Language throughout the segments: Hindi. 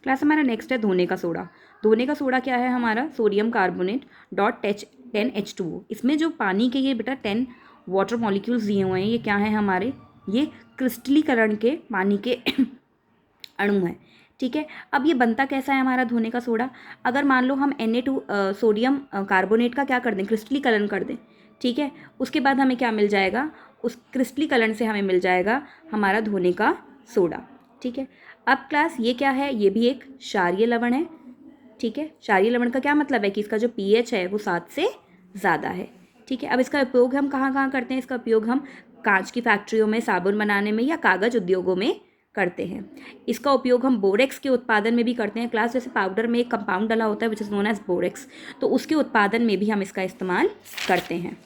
क्लास हमारा नेक्स्ट है धोने का सोडा। धोने का सोडा क्या है हमारा, सोडियम कार्बोनेट डॉट 10H2O। इसमें जो पानी के ये बेटा 10 वाटर मॉलिक्यूल्स दिए हुए हैं, ये क्या है हमारे, ये क्रिस्टलीकरण के पानी के अणु हैं, ठीक है। अब ये बनता कैसा है हमारा धोने का सोडा, अगर मान लो हम Na2 सोडियम कार्बोनेट का क्या कर दें, क्रिस्टलीकरण कर दें, ठीक है, उसके बाद हमें क्या मिल जाएगा, उस क्रिस्टलीकरण से हमें मिल जाएगा हमारा धोने का सोडा, ठीक है। अब क्लास ये क्या है, ये भी एक क्षारीय लवण है, ठीक है। क्षारीय लवण का क्या मतलब है कि इसका जो pH है वो 7 से ज़्यादा है, ठीक है। अब इसका उपयोग हम कहाँ कहाँ करते हैं, इसका उपयोग हम कांच की फैक्ट्रियों में, साबुन बनाने में या कागज़ उद्योगों में करते हैं। इसका उपयोग हम बोरेक्स के उत्पादन में भी करते हैं क्लास, जैसे पाउडर में एक कंपाउंड डला होता है which is known as borax, तो उसके उत्पादन में भी हम इसका इस्तेमाल करते हैं।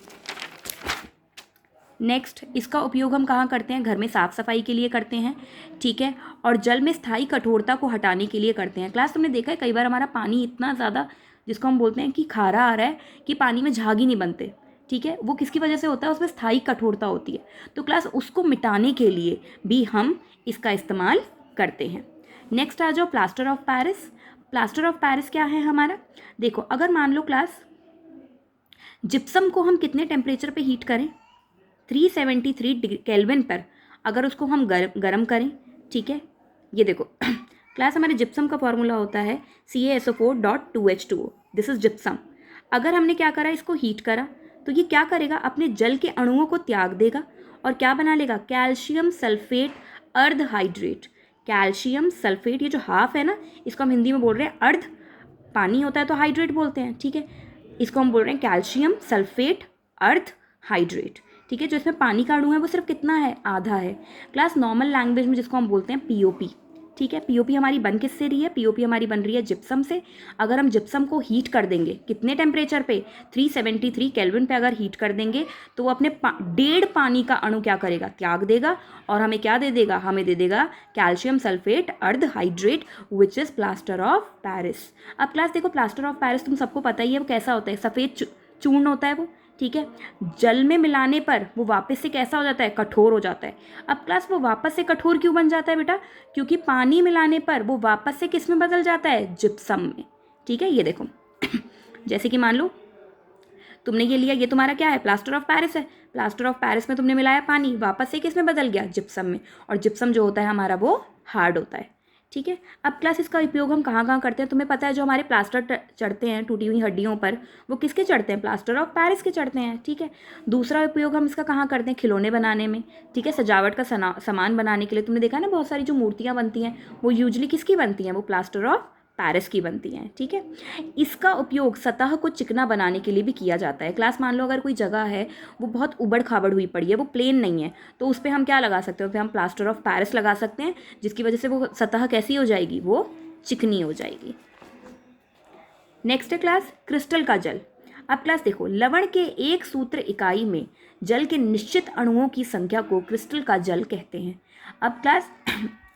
नेक्स्ट, इसका उपयोग हम कहाँ करते हैं, घर में साफ़ सफाई के लिए करते हैं, ठीक है, और जल में स्थायी कठोरता को हटाने के लिए करते हैं। क्लास तुमने देखा है कई बार हमारा पानी इतना ज़्यादा, जिसको हम बोलते हैं कि खारा आ रहा है, कि पानी में झाग ही नहीं बनते, ठीक है, वो किसकी वजह से होता है, उसमें स्थायी कठोरता होती है, तो क्लास उसको मिटाने के लिए भी हम इसका इस्तेमाल करते हैं। नेक्स्ट आ जाओ plaster of Paris. Plaster of Paris क्या है हमारा, देखो अगर मान लो क्लास जिप्सम को हम कितने टेम्परेचर पे हीट करें, 373 केल्विन पर अगर उसको हम गर्म करें, ठीक है, ये देखो क्लास हमारे जिप्सम का फॉर्मूला होता है CaSO4.2H2O, दिस इज जिप्सम। अगर हमने क्या करा, इसको हीट करा, तो ये क्या करेगा, अपने जल के अणुओं को त्याग देगा और क्या बना लेगा, कैल्शियम सल्फेट अर्ध हाइड्रेट। कैल्शियम सल्फेट, ये जो हाफ है ना, इसको हम हिंदी में बोल रहे हैं अर्ध, पानी होता है तो हाइड्रेट बोलते हैं, ठीक है, इसको हम बोल रहे हैं कैल्शियम सल्फेट अर्ध हाइड्रेट, ठीक है। जो इसमें पानी का अणु है वो सिर्फ कितना है, आधा है। क्लास नॉर्मल लैंग्वेज में जिसको हम बोलते हैं POP, ठीक है। POP हमारी बन किससे रही है, POP हमारी बन रही है जिप्सम से। अगर हम जिप्सम को हीट कर देंगे कितने टेम्परेचर पे, 373 केल्विन पे अगर हीट कर देंगे, तो वो अपने 1.5 पानी का अणु क्या करेगा, त्याग देगा, और हमें क्या दे देगा, हमें दे देगा कैल्शियम सल्फेट अर्ध hydrate which is plaster of Paris. अब क्लास देखो, प्लास्टर ऑफ पेरिस तुम सबको पता ही है वो कैसा होता है, सफ़ेद चूर्ण होता है वो, ठीक है। जल में मिलाने पर वो वापस से कैसा हो जाता है, कठोर हो जाता है। अब क्लास वो वापस से कठोर क्यों बन जाता है बेटा, क्योंकि पानी मिलाने पर वो वापस से किस में बदल जाता है, जिप्सम में, ठीक है। ये देखो जैसे कि मान लो तुमने ये लिया, ये तुम्हारा क्या है, प्लास्टर ऑफ पेरिस है। प्लास्टर ऑफ पेरिस में तुमने मिलाया पानी, वापस से किस में बदल गया, जिप्सम में, और जिप्सम जो होता है हमारा वो हार्ड होता है, ठीक है। अब क्लास इसका उपयोग हम कहाँ कहाँ करते हैं, तुम्हें पता है, जो हमारे प्लास्टर चढ़ते हैं टूटी हुई हड्डियों पर, वो किसके चढ़ते हैं, प्लास्टर ऑफ पेरिस के चढ़ते हैं, ठीक है। दूसरा उपयोग हम इसका कहाँ करते हैं, खिलौने बनाने में, ठीक है, सजावट का सामान बनाने के लिए। तुमने देखा ना बहुत सारी जो मूर्तियाँ बनती हैं वो यूजली किसकी बनती हैं, वो प्लास्टर ऑफ पेरिस की बनती हैं, ठीक है। इसका उपयोग सतह को चिकना बनाने के लिए भी किया जाता है। क्लास मान लो अगर कोई जगह है वो बहुत उबड़ खाबड़ हुई पड़ी है, वो प्लेन नहीं है, तो उस पर हम क्या लगा सकते हैं, उस पर हम प्लास्टर ऑफ पेरिस लगा सकते हैं, जिसकी वजह से वो सतह कैसी हो जाएगी, वो चिकनी हो जाएगी। नेक्स्ट है क्लास क्रिस्टल का जल। अब क्लास देखो, लवण के एक सूत्र इकाई में जल के निश्चित अणुओं की संख्या को क्रिस्टल का जल कहते हैं। अब क्लास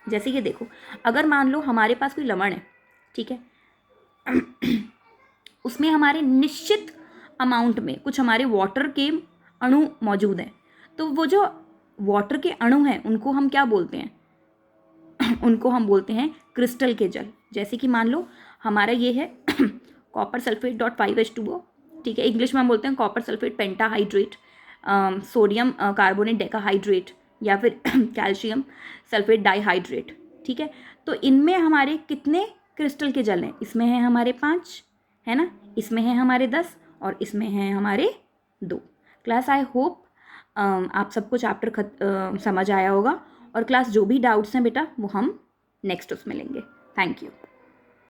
जैसे ये देखो, अगर मान लो हमारे पास कोई लवण है, ठीक है, उसमें हमारे निश्चित अमाउंट में कुछ हमारे वाटर के अणु मौजूद हैं, तो वो जो वाटर के अणु हैं उनको हम क्या बोलते हैं, उनको हम बोलते हैं क्रिस्टल के जल। जैसे कि मान लो हमारा ये है कॉपर सल्फेट डॉट 5H2O, ठीक है, इंग्लिश में हम बोलते हैं copper sulphate pentahydrate, sodium carbonate decahydrate, या फिर कैल्शियम सल्फेट डाइहाइड्रेट, ठीक है। तो इनमें हमारे कितने क्रिस्टल के जल हैं, इसमें हैं हमारे 5, है ना, इसमें हैं हमारे 10, और इसमें हैं हमारे 2। क्लास आई होप आप सबको चैप्टर समझ आया होगा, और क्लास जो भी डाउट्स हैं बेटा वो हम नेक्स्ट उसमें लेंगे। Thank you.